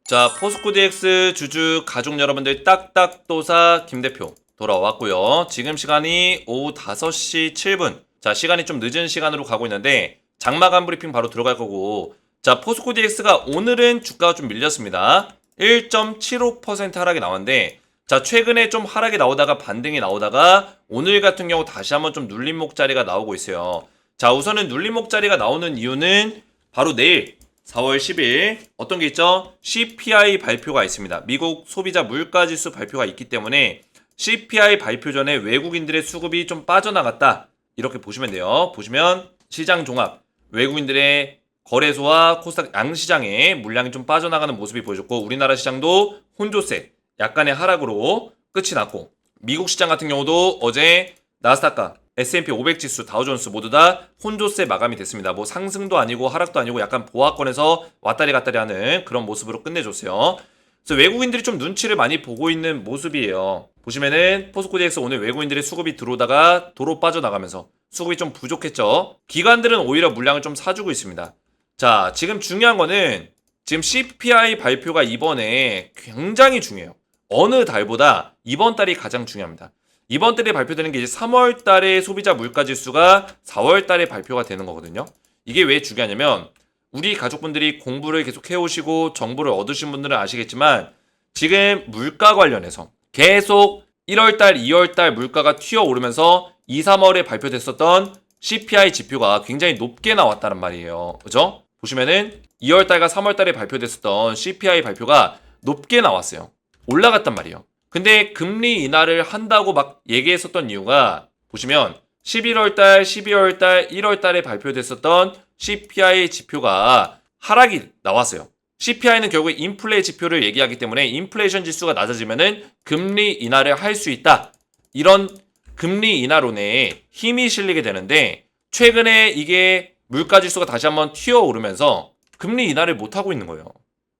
자, 포스코 DX 주주 가족 여러분들 딱딱도사 김대표 돌아왔고요. 지금 시간이 오후 5시 7분. 자, 시간이 좀 늦은 시간으로 가고 있는데 장마감 브리핑 바로 들어갈 거고, 자, 포스코 DX가 오늘은 주가가 좀 밀렸습니다. 1.75% 하락이 나왔는데, 자, 최근에 좀 하락이 나오다가 반등이 나오다가 오늘 같은 경우 다시 한번 좀 눌림목 자리가 나오고 있어요. 자, 우선은 눌림목 자리가 나오는 이유는 바로 내일 4월 10일 어떤 게 있죠? CPI 발표가 있습니다. 미국 소비자 물가지수 발표가 있기 때문에 CPI 발표 전에 외국인들의 수급이 좀 빠져나갔다, 이렇게 보시면 돼요. 보시면 시장 종합, 외국인들의 거래소와 코스닥 양시장에 물량이 좀 빠져나가는 모습이 보여줬고, 우리나라 시장도 혼조세 약간의 하락으로 끝이 났고, 미국 시장 같은 경우도 어제 나스닥과 S&P 500 지수, 다우존스 모두 다 혼조세 마감이 됐습니다. 뭐 상승도 아니고 하락도 아니고 약간 보합권에서 왔다리 갔다리 하는 그런 모습으로 끝내줬어요. 그래서 외국인들이 좀 눈치를 많이 보고 있는 모습이에요. 보시면은 포스코 DX 오늘 외국인들의 수급이 들어오다가 도로 빠져나가면서 수급이 좀 부족했죠. 기관들은 오히려 물량을 좀 사주고 있습니다. 자, 지금 중요한 거는 지금 CPI 발표가 이번에 굉장히 중요해요. 어느 달보다 이번 달이 가장 중요합니다. 이번 달에 발표되는 게 이제 3월 달에 소비자 물가 지수가 4월 달에 발표가 되는 거거든요. 이게 왜 중요하냐면, 우리 가족분들이 공부를 계속 해오시고 정보를 얻으신 분들은 아시겠지만, 지금 물가 관련해서 계속 1월 달, 2월 달 물가가 튀어오르면서 2, 3월에 발표됐었던 CPI 지표가 굉장히 높게 나왔다는 말이에요. 그죠? 보시면은 2월 달과 3월 달에 발표됐었던 CPI 발표가 높게 나왔어요. 올라갔단 말이에요. 근데 금리 인하를 한다고 막 얘기했었던 이유가, 보시면 11월 달, 12월 달, 1월 달에 발표됐었던 CPI 지표가 하락이 나왔어요. CPI는 결국에 인플레 지표를 얘기하기 때문에 인플레이션 지수가 낮아지면은 금리 인하를 할 수 있다, 이런 금리 인하론에 힘이 실리게 되는데, 최근에 이게 물가 지수가 다시 한번 튀어오르면서 금리 인하를 못 하고 있는 거예요.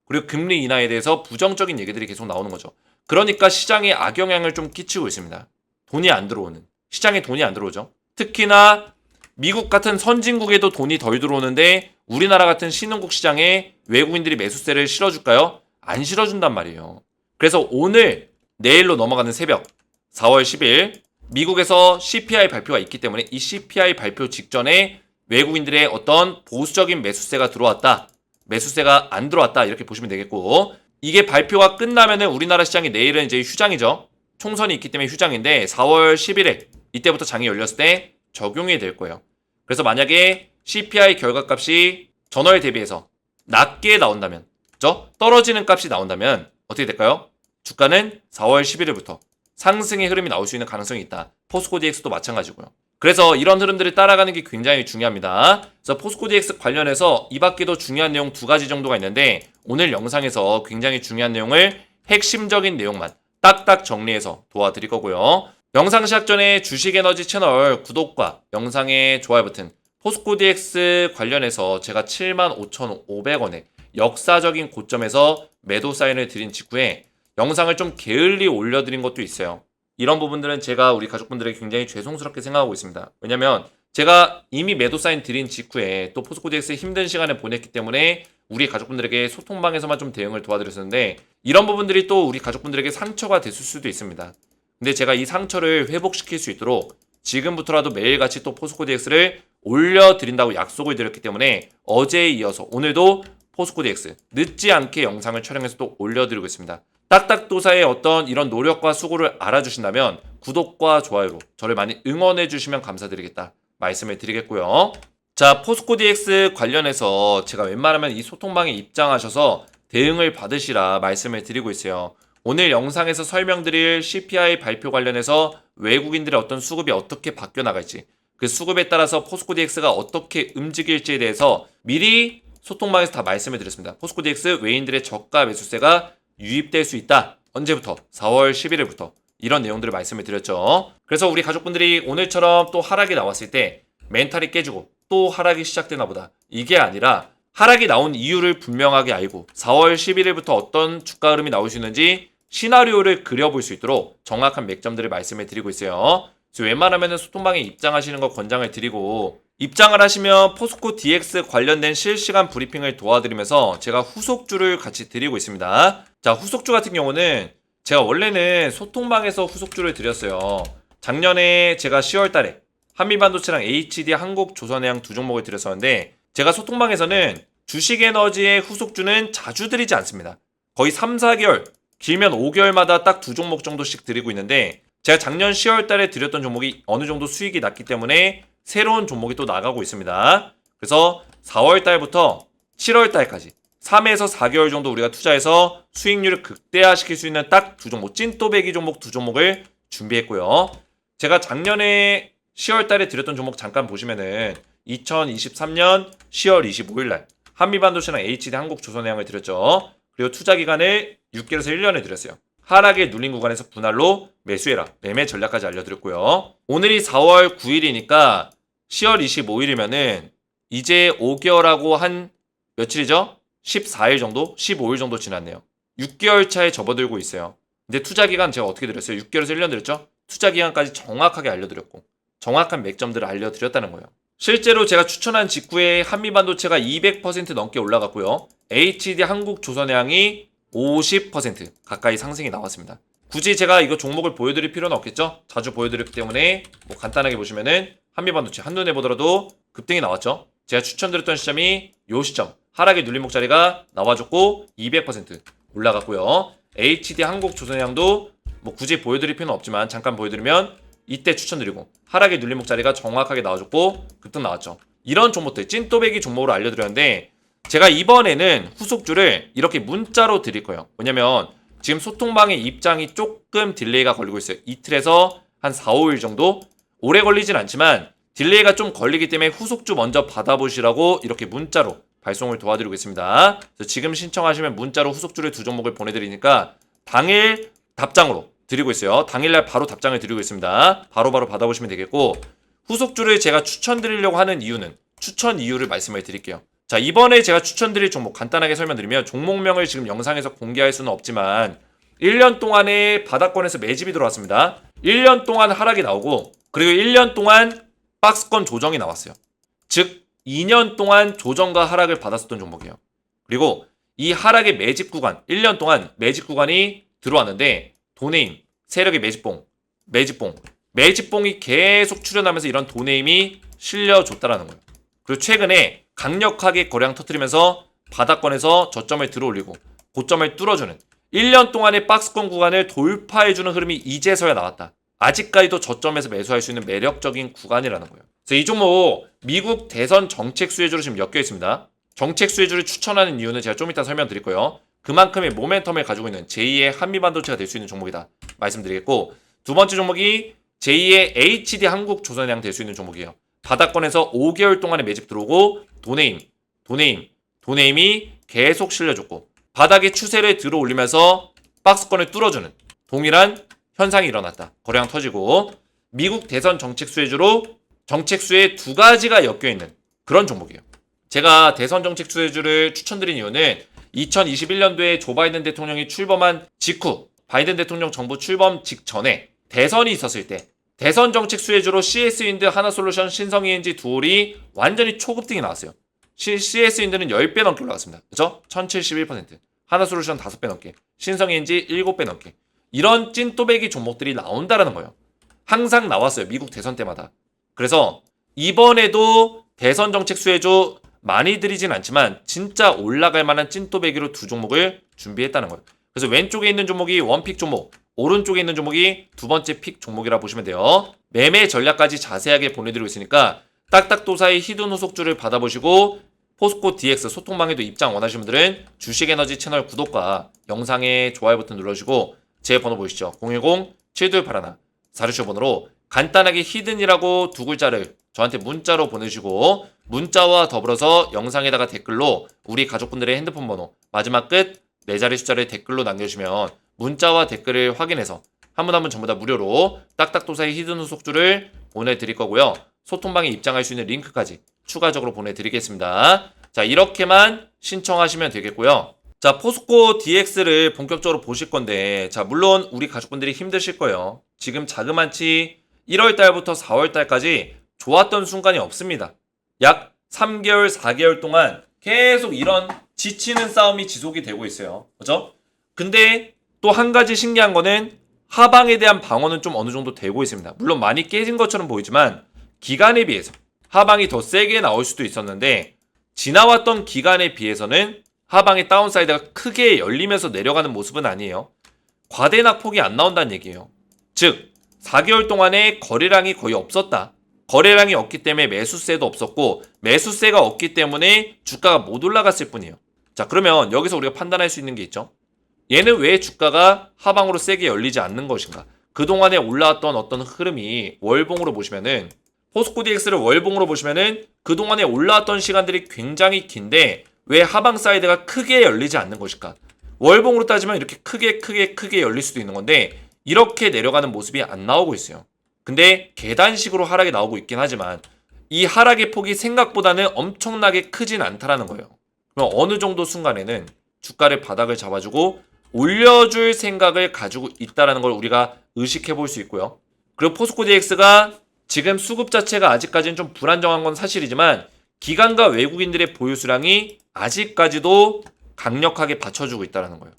그리고 금리 인하에 대해서 부정적인 얘기들이 계속 나오는 거죠. 그러니까 시장에 악영향을 좀 끼치고 있습니다. 돈이 안 들어오는, 시장에 돈이 안 들어오죠. 특히나 미국 같은 선진국에도 돈이 덜 들어오는데 우리나라 같은 신흥국 시장에 외국인들이 매수세를 실어줄까요? 안 실어준단 말이에요. 그래서 오늘 내일로 넘어가는 새벽 4월 10일 미국에서 CPI 발표가 있기 때문에 이 CPI 발표 직전에 외국인들의 어떤 보수적인 매수세가 들어왔다, 매수세가 안 들어왔다, 이렇게 보시면 되겠고, 이게 발표가 끝나면은 우리나라 시장이 내일은 이제 휴장이죠. 총선이 있기 때문에 휴장인데 4월 10일에 이때부터 장이 열렸을 때 적용이 될 거예요. 그래서 만약에 CPI 결과값이 전월 대비해서 낮게 나온다면, 그죠? 떨어지는 값이 나온다면 어떻게 될까요? 주가는 4월 11일부터 상승의 흐름이 나올 수 있는 가능성이 있다. 포스코 DX도 마찬가지고요. 그래서 이런 흐름들을 따라가는 게 굉장히 중요합니다. 그래서 포스코 DX 관련해서 이 밖에도 중요한 내용 2가지 정도가 있는데, 오늘 영상에서 굉장히 중요한 내용을 핵심적인 내용만 딱딱 정리해서 도와드릴 거고요. 영상 시작 전에 주식에너지 채널 구독과 영상의 좋아요 버튼, 포스코 DX 관련해서 제가 75,500원에 역사적인 고점에서 매도 사인을 드린 직후에 영상을 좀 게을리 올려드린 것도 있어요. 이런 부분들은 제가 우리 가족분들에게 굉장히 죄송스럽게 생각하고 있습니다. 왜냐면 제가 이미 매도 사인 드린 직후에 또 포스코 DX의 힘든 시간을 보냈기 때문에 우리 가족분들에게 소통방에서만 좀 대응을 도와드렸었는데, 이런 부분들이 또 우리 가족분들에게 상처가 됐을 수도 있습니다. 근데 제가 이 상처를 회복시킬 수 있도록 지금부터라도 매일같이 또 포스코 DX를 올려드린다고 약속을 드렸기 때문에 어제에 이어서 오늘도 포스코 DX 늦지 않게 영상을 촬영해서 또 올려드리고 있습니다. 딱딱도사의 어떤 이런 노력과 수고를 알아주신다면 구독과 좋아요로 저를 많이 응원해 주시면 감사드리겠다 말씀을 드리겠고요. 자, 포스코 DX 관련해서 제가 웬만하면 이 소통방에 입장하셔서 대응을 받으시라 말씀을 드리고 있어요. 오늘 영상에서 설명드릴 CPI 발표 관련해서 외국인들의 어떤 수급이 어떻게 바뀌어 나갈지, 그 수급에 따라서 포스코 DX가 어떻게 움직일지에 대해서 미리 소통방에서 다 말씀을 드렸습니다. 포스코 DX 외인들의 저가 매수세가 유입될 수 있다. 언제부터? 4월 11일부터. 이런 내용들을 말씀을 드렸죠. 그래서 우리 가족분들이 오늘처럼 또 하락이 나왔을 때 멘탈이 깨지고 또 하락이 시작되나 보다, 이게 아니라 하락이 나온 이유를 분명하게 알고 4월 11일부터 어떤 주가 흐름이 나올 수 있는지 시나리오를 그려볼 수 있도록 정확한 맥점들을 말씀을 드리고 있어요. 그래서 웬만하면 소통방에 입장하시는 거 권장을 드리고, 입장을 하시면 포스코 DX 관련된 실시간 브리핑을 도와드리면서 제가 후속주를 같이 드리고 있습니다. 자, 후속주 같은 경우는 제가 원래는 소통방에서 후속주를 드렸어요. 작년에 제가 10월 달에 한미반도체랑 HD 한국조선해양 두 종목을 드렸었는데 제가 소통방에서는 주식에너지의 후속주는 자주 드리지 않습니다. 거의 3, 4개월, 길면 5개월마다 딱 두 종목 정도씩 드리고 있는데 제가 작년 10월 달에 드렸던 종목이 어느 정도 수익이 났기 때문에 새로운 종목이 또 나가고 있습니다. 그래서 4월 달부터 7월 달까지 3에서 4개월 정도 우리가 투자해서 수익률을 극대화시킬 수 있는 딱 두 종목, 찐또배기 종목 두 종목을 준비했고요. 제가 작년에 10월 달에 드렸던 종목 잠깐 보시면은 2023년 10월 25일 날 한미반도체랑 HD 한국조선해양을 드렸죠. 그리고 투자 기간을 6개월에서 1년을 드렸어요. 하락에 눌린 구간에서 분할로 매수해라. 매매 전략까지 알려드렸고요. 오늘이 4월 9일이니까 10월 25일이면은 이제 5개월하고 한 며칠이죠? 14일 정도? 15일 정도 지났네요. 6개월 차에 접어들고 있어요. 근데 투자 기간 제가 어떻게 드렸어요? 6개월에서 1년 드렸죠? 투자 기간까지 정확하게 알려드렸고 정확한 맥점들을 알려드렸다는 거예요. 실제로 제가 추천한 직후에 한미반도체가 200% 넘게 올라갔고요. HD 한국조선해양이 50% 가까이 상승이 나왔습니다. 굳이 제가 이거 종목을 보여드릴 필요는 없겠죠? 자주 보여드렸기 때문에 뭐 간단하게 보시면은 한미반도체 한눈에 보더라도 급등이 나왔죠? 제가 추천드렸던 시점이 요 시점 하락의 눌림목 자리가 나와줬고 200% 올라갔고요. HD 한국조선해양도 뭐 굳이 보여드릴 필요는 없지만 잠깐 보여드리면 이때 추천드리고 하락의 눌림목 자리가 정확하게 나와줬고 급등 나왔죠. 이런 종목들 찐또배기 종목으로 알려드렸는데 제가 이번에는 후속주를 이렇게 문자로 드릴 거예요. 왜냐면 지금 소통방의 입장이 조금 딜레이가 걸리고 있어요. 이틀에서 한 4, 5일 정도? 오래 걸리진 않지만 딜레이가 좀 걸리기 때문에 후속주 먼저 받아보시라고 이렇게 문자로 발송을 도와드리고 있습니다. 그래서 지금 신청하시면 문자로 후속주를 두 종목을 보내드리니까 당일 답장으로 드리고 있어요. 당일날 바로 답장을 드리고 있습니다. 바로바로 받아보시면 되겠고 후속주를 제가 추천드리려고 하는 이유는 추천 이유를 말씀을 드릴게요. 자, 이번에 제가 추천드릴 종목 간단하게 설명드리면 종목명을 지금 영상에서 공개할 수는 없지만 1년 동안에 바닥권에서 매집이 들어왔습니다. 1년 동안 하락이 나오고 그리고 1년 동안 박스권 조정이 나왔어요. 즉 2년 동안 조정과 하락을 받았었던 종목이에요. 그리고 이 하락의 매집 구간 1년 동안 매집 구간이 들어왔는데 도네임, 세력의 매집봉이 계속 출현하면서 이런 도네임이 실려줬다라는 거예요. 그리고 최근에 강력하게 거래량 터뜨리면서 바닥권에서 저점을 들어올리고 고점을 뚫어주는 1년 동안의 박스권 구간을 돌파해주는 흐름이 이제서야 나왔다. 아직까지도 저점에서 매수할 수 있는 매력적인 구간이라는 거예요. 그래서 이 종목 미국 대선 정책 수혜주로 지금 엮여 있습니다. 정책 수혜주를 추천하는 이유는 제가 좀 이따 설명드릴 거예요. 그만큼의 모멘텀을 가지고 있는 제2의 한미반도체가 될 수 있는 종목이다 말씀드리겠고 두 번째 종목이 제2의 HD 한국조선해양 될 수 있는 종목이에요. 바닥권에서 5개월 동안의 매집 들어오고 도네임이 계속 실려줬고 바닥의 추세를 들어올리면서 박스권을 뚫어주는 동일한 현상이 일어났다. 거래량 터지고 미국 대선 정책 수혜주로 정책 수혜 두 가지가 엮여있는 그런 종목이에요. 제가 대선 정책 수혜주를 추천드린 이유는 2021년도에 조 바이든 대통령이 출범한 직후 바이든 대통령 정부 출범 직전에 대선이 있었을 때 대선 정책 수혜주로 CS윈드, 하나솔루션, 신성ENG 두올이 완전히 초급등이 나왔어요. CS윈드는 10배 넘게 올라갔습니다. 그죠? 1071%. 하나솔루션 5배 넘게. 신성ENG 7배 넘게. 이런 찐또배기 종목들이 나온다라는 거예요. 항상 나왔어요. 미국 대선 때마다. 그래서 이번에도 대선 정책 수혜주 많이 드리진 않지만 진짜 올라갈 만한 찐또배기로 두 종목을 준비했다는 거예요. 그래서 왼쪽에 있는 종목이 원픽 종목, 오른쪽에 있는 종목이 두 번째 픽 종목이라 보시면 돼요. 매매 전략까지 자세하게 보내드리고 있으니까 딱딱도사의 히든 후속주를 받아보시고 포스코 DX 소통방에도 입장 원하시는 분들은 주식에너지 채널 구독과 영상에 좋아요 버튼 눌러주시고 제 번호 보이시죠? 010-7281-4675 번호로 간단하게 히든이라고 두 글자를 저한테 문자로 보내주시고 문자와 더불어서 영상에다가 댓글로 우리 가족분들의 핸드폰 번호 마지막 끝 4자리 숫자를 댓글로 남겨주시면 문자와 댓글을 확인해서 한 분 한 분 전부 다 무료로 딱딱도사의 히든 후속주를 보내드릴 거고요. 소통방에 입장할 수 있는 링크까지 추가적으로 보내드리겠습니다. 자, 이렇게만 신청하시면 되겠고요. 자, 포스코 DX를 본격적으로 보실 건데 자, 물론 우리 가족분들이 힘드실 거예요. 지금 자그만치 1월 달부터 4월 달까지 좋았던 순간이 없습니다. 약 3개월, 4개월 동안 계속 이런 지치는 싸움이 지속이 되고 있어요. 그죠? 근데 또 한 가지 신기한 거는 하방에 대한 방어는 좀 어느 정도 되고 있습니다. 물론 많이 깨진 것처럼 보이지만 기간에 비해서 하방이 더 세게 나올 수도 있었는데 지나왔던 기간에 비해서는 하방의 다운사이드가 크게 열리면서 내려가는 모습은 아니에요. 과대 낙폭이 안 나온다는 얘기예요. 즉 4개월 동안에 거래량이 거의 없었다. 거래량이 없기 때문에 매수세도 없었고 매수세가 없기 때문에 주가가 못 올라갔을 뿐이에요. 자, 그러면 여기서 우리가 판단할 수 있는 게 있죠. 얘는 왜 주가가 하방으로 세게 열리지 않는 것인가? 그동안에 올라왔던 어떤 흐름이 월봉으로 보시면은 포스코 DX를 월봉으로 보시면은 그동안에 올라왔던 시간들이 굉장히 긴데 왜 하방 사이드가 크게 열리지 않는 것일까? 월봉으로 따지면 이렇게 크게 열릴 수도 있는 건데 이렇게 내려가는 모습이 안 나오고 있어요. 근데 계단식으로 하락이 나오고 있긴 하지만 이 하락의 폭이 생각보다는 엄청나게 크진 않다라는 거예요. 그럼 어느 정도 순간에는 주가를 바닥을 잡아주고 올려줄 생각을 가지고 있다는 걸 우리가 의식해 볼 수 있고요. 그리고 포스코 DX가 지금 수급 자체가 아직까지는 좀 불안정한 건 사실이지만 기관과 외국인들의 보유 수량이 아직까지도 강력하게 받쳐주고 있다는 거예요.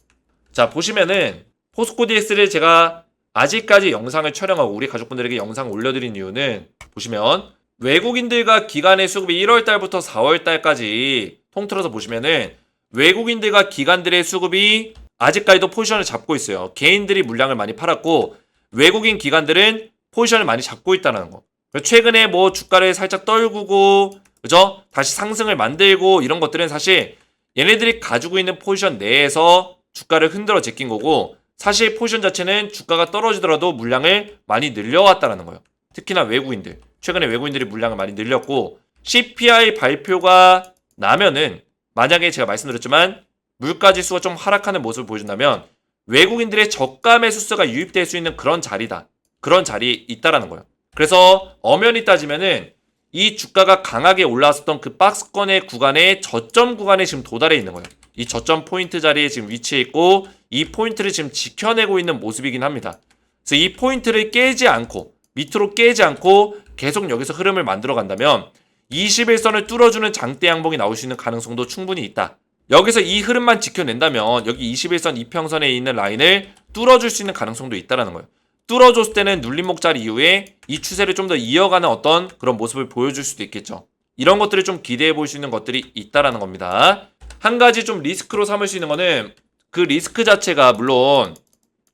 자, 보시면은 포스코 DX를 제가 아직까지 영상을 촬영하고 우리 가족분들에게 영상 올려드린 이유는 보시면 외국인들과 기관의 수급이 1월달부터 4월달까지 통틀어서 보시면은 외국인들과 기관들의 수급이 아직까지도 포지션을 잡고 있어요. 개인들이 물량을 많이 팔았고 외국인 기관들은 포지션을 많이 잡고 있다는 거. 최근에 뭐 주가를 살짝 떨구고 그죠? 다시 상승을 만들고 이런 것들은 사실 얘네들이 가지고 있는 포지션 내에서 주가를 흔들어 제낀 거고 사실 포지션 자체는 주가가 떨어지더라도 물량을 많이 늘려왔다는 거예요. 특히나 외국인들. 최근에 외국인들이 물량을 많이 늘렸고 CPI 발표가 나면은 만약에 제가 말씀드렸지만 물가지수가 좀 하락하는 모습을 보여준다면 외국인들의 저가 매수세가 유입될 수 있는 그런 자리다. 그런 자리에 있다라는 거예요. 그래서 엄연히 따지면은 이 주가가 강하게 올라왔었던 그 박스권의 구간에 저점 구간에 지금 도달해 있는 거예요. 이 저점 포인트 자리에 지금 위치해 있고 이 포인트를 지금 지켜내고 있는 모습이긴 합니다. 그래서 이 포인트를 깨지 않고 밑으로 깨지 않고 계속 여기서 흐름을 만들어 간다면 21선을 뚫어주는 장대 양봉이 나올 수 있는 가능성도 충분히 있다. 여기서 이 흐름만 지켜낸다면 여기 21선 이평선에 있는 라인을 뚫어줄 수 있는 가능성도 있다는 거예요. 뚫어줬을 때는 눌림목자리 이후에 이 추세를 좀 더 이어가는 어떤 그런 모습을 보여줄 수도 있겠죠. 이런 것들을 좀 기대해 볼 수 있는 것들이 있다라는 겁니다. 한 가지 좀 리스크로 삼을 수 있는 거는 그 리스크 자체가 물론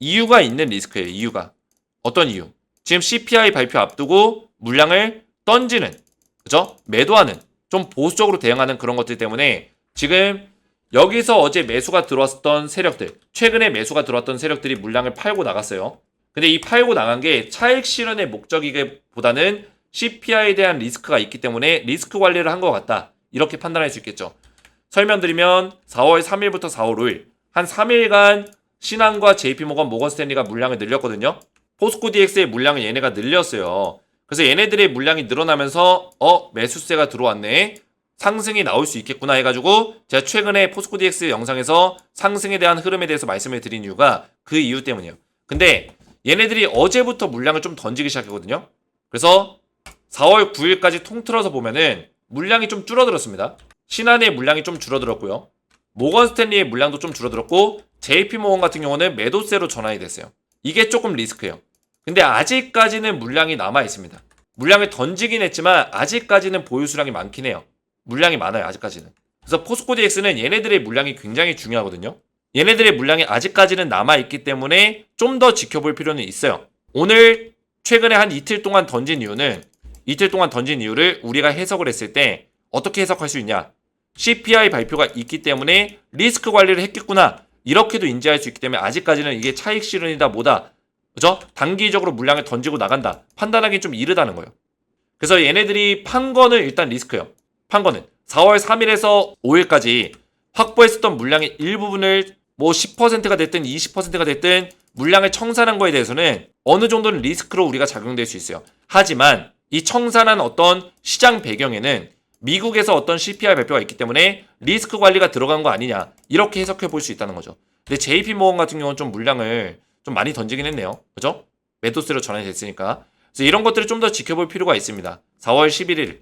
이유가 있는 리스크예요. 이유가. 어떤 이유? 지금 CPI 발표 앞두고 물량을 던지는, 그죠? 매도하는, 좀 보수적으로 대응하는 그런 것들 때문에 지금 여기서 어제 매수가 들어왔던 세력들, 최근에 매수가 들어왔던 세력들이 물량을 팔고 나갔어요. 근데 이 팔고 나간 게 차익 실현의 목적이기보다는 CPI에 대한 리스크가 있기 때문에 리스크 관리를 한 것 같다. 이렇게 판단할 수 있겠죠. 설명드리면 4월 3일부터 4월 5일 한 3일간 신한과 JP모건, 모건스탠리가 물량을 늘렸거든요. 포스코 DX의 물량을 얘네가 늘렸어요. 그래서 얘네들의 물량이 늘어나면서 매수세가 들어왔네. 상승이 나올 수 있겠구나 해가지고 제가 최근에 포스코 DX 영상에서 상승에 대한 흐름에 대해서 말씀을 드린 이유가 그 이유 때문이에요. 근데 얘네들이 어제부터 물량을 좀 던지기 시작했거든요. 그래서 4월 9일까지 통틀어서 보면은 물량이 좀 줄어들었습니다. 신한의 물량이 좀 줄어들었고요. 모건스탠리의 물량도 좀 줄어들었고 JP모건 같은 경우는 매도세로 전환이 됐어요. 이게 조금 리스크예요. 근데 아직까지는 물량이 남아 있습니다. 물량을 던지긴 했지만 아직까지는 보유 수량이 많긴 해요. 물량이 많아요. 아직까지는. 그래서 포스코 DX는 얘네들의 물량이 굉장히 중요하거든요. 얘네들의 물량이 아직까지는 남아있기 때문에 좀 더 지켜볼 필요는 있어요. 오늘 최근에 한 이틀 동안 던진 이유를 우리가 해석을 했을 때 어떻게 해석할 수 있냐? CPI 발표가 있기 때문에 리스크 관리를 했겠구나. 이렇게도 인지할 수 있기 때문에 아직까지는 이게 차익 실현이다 뭐다. 그죠? 단기적으로 물량을 던지고 나간다. 판단하기 좀 이르다는 거예요. 그래서 얘네들이 판 거는 일단 리스크예요. 판 거는 4월 3일에서 5일까지 확보했었던 물량의 일부분을 뭐 10%가 됐든 20%가 됐든 물량을 청산한 거에 대해서는 어느 정도는 리스크로 우리가 작용될 수 있어요. 하지만 이 청산한 어떤 시장 배경에는 미국에서 어떤 CPI 발표가 있기 때문에 리스크 관리가 들어간 거 아니냐 이렇게 해석해 볼 수 있다는 거죠. 근데 JP모건 같은 경우는 좀 물량을 좀 많이 던지긴 했네요. 그죠? 매도세로 전환이 됐으니까. 그래서 이런 것들을 좀 더 지켜볼 필요가 있습니다. 4월 11일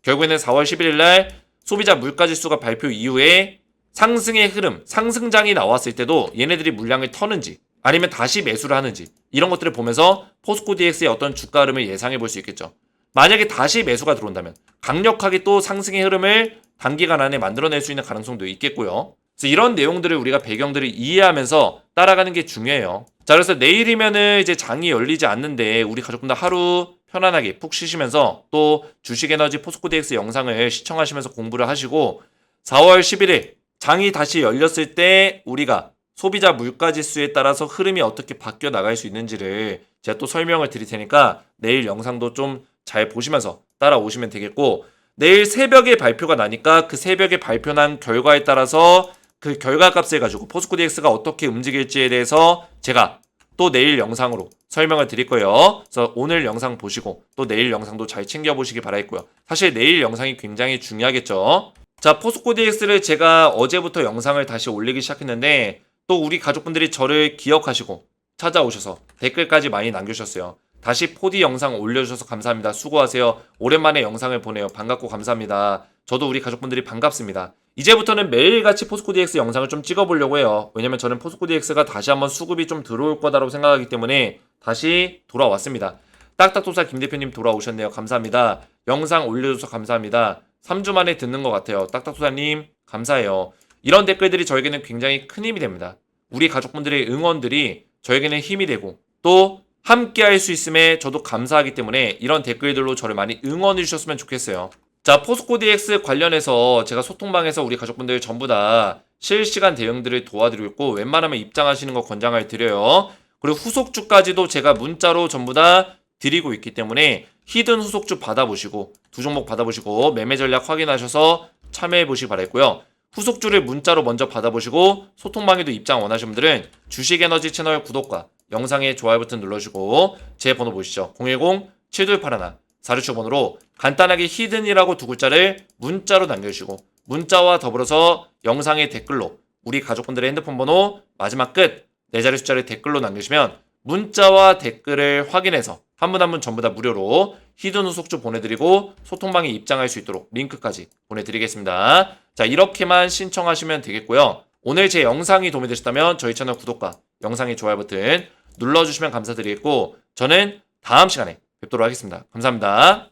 결국에는 4월 11일 날 소비자 물가지수가 발표 이후에 상승의 흐름, 상승장이 나왔을 때도 얘네들이 물량을 터는지 아니면 다시 매수를 하는지 이런 것들을 보면서 포스코 DX의 어떤 주가 흐름을 예상해 볼 수 있겠죠. 만약에 다시 매수가 들어온다면 강력하게 또 상승의 흐름을 단기간 안에 만들어낼 수 있는 가능성도 있겠고요. 그래서 이런 내용들을 우리가 배경들을 이해하면서 따라가는 게 중요해요. 자, 그래서 내일이면은 이제 장이 열리지 않는데 우리 가족분들 하루 편안하게 푹 쉬시면서 또 주식에너지 포스코 DX 영상을 시청하시면서 공부를 하시고 4월 11일 장이 다시 열렸을 때 우리가 소비자 물가지수에 따라서 흐름이 어떻게 바뀌어 나갈 수 있는지를 제가 또 설명을 드릴 테니까 내일 영상도 좀 잘 보시면서 따라오시면 되겠고, 내일 새벽에 발표가 나니까 그 새벽에 발표난 결과에 따라서 그 결과값을 가지고 포스코 DX가 어떻게 움직일지에 대해서 제가 또 내일 영상으로 설명을 드릴 거예요. 그래서 오늘 영상 보시고 또 내일 영상도 잘 챙겨보시기 바라겠고요. 사실 내일 영상이 굉장히 중요하겠죠. 자, 포스코 DX를 제가 어제부터 영상을 다시 올리기 시작했는데 또 우리 가족분들이 저를 기억하시고 찾아오셔서 댓글까지 많이 남겨주셨어요. 다시 4D 영상 올려주셔서 감사합니다. 수고하세요. 오랜만에 영상을 보내요. 반갑고 감사합니다. 저도 우리 가족분들이 반갑습니다. 이제부터는 매일같이 포스코 DX 영상을 좀 찍어보려고 해요. 왜냐면 저는 포스코 DX가 다시 한번 수급이 좀 들어올 거다라고 생각하기 때문에 다시 돌아왔습니다. 딱딱도사 김 대표님 돌아오셨네요. 감사합니다. 영상 올려줘서 감사합니다. 3주 만에 듣는 것 같아요. 딱딱도사님 감사해요. 이런 댓글들이 저에게는 굉장히 큰 힘이 됩니다. 우리 가족분들의 응원들이 저에게는 힘이 되고 또 함께 할 수 있음에 저도 감사하기 때문에 이런 댓글들로 저를 많이 응원해 주셨으면 좋겠어요. 자, 포스코 DX 관련해서 제가 소통방에서 우리 가족분들 전부 다 실시간 대응들을 도와드리고 있고 웬만하면 입장하시는 거 권장을 드려요. 그리고 후속주까지도 제가 문자로 전부 다 드리고 있기 때문에 히든 후속주 받아보시고 두 종목 받아보시고 매매 전략 확인하셔서 참여해 보시기 바라겠고요. 후속주를 문자로 먼저 받아보시고 소통방에도 입장 원하시는 분들은 주식에너지 채널 구독과 영상에 좋아요 버튼 눌러주시고 제 번호 보시죠. 010-7281-4675번호로 간단하게 히든이라고 두 글자를 문자로 남겨주시고 문자와 더불어서 영상의 댓글로 우리 가족분들의 핸드폰 번호 마지막 끝 4자리 숫자를 댓글로 남겨주시면 문자와 댓글을 확인해서 한 분 한 분 전부 다 무료로 히든 후속주 보내드리고 소통방에 입장할 수 있도록 링크까지 보내드리겠습니다. 자, 이렇게만 신청하시면 되겠고요. 오늘 제 영상이 도움이 되셨다면 저희 채널 구독과 영상의 좋아요 버튼 눌러주시면 감사드리겠고 저는 다음 시간에 뵙도록 하겠습니다. 감사합니다.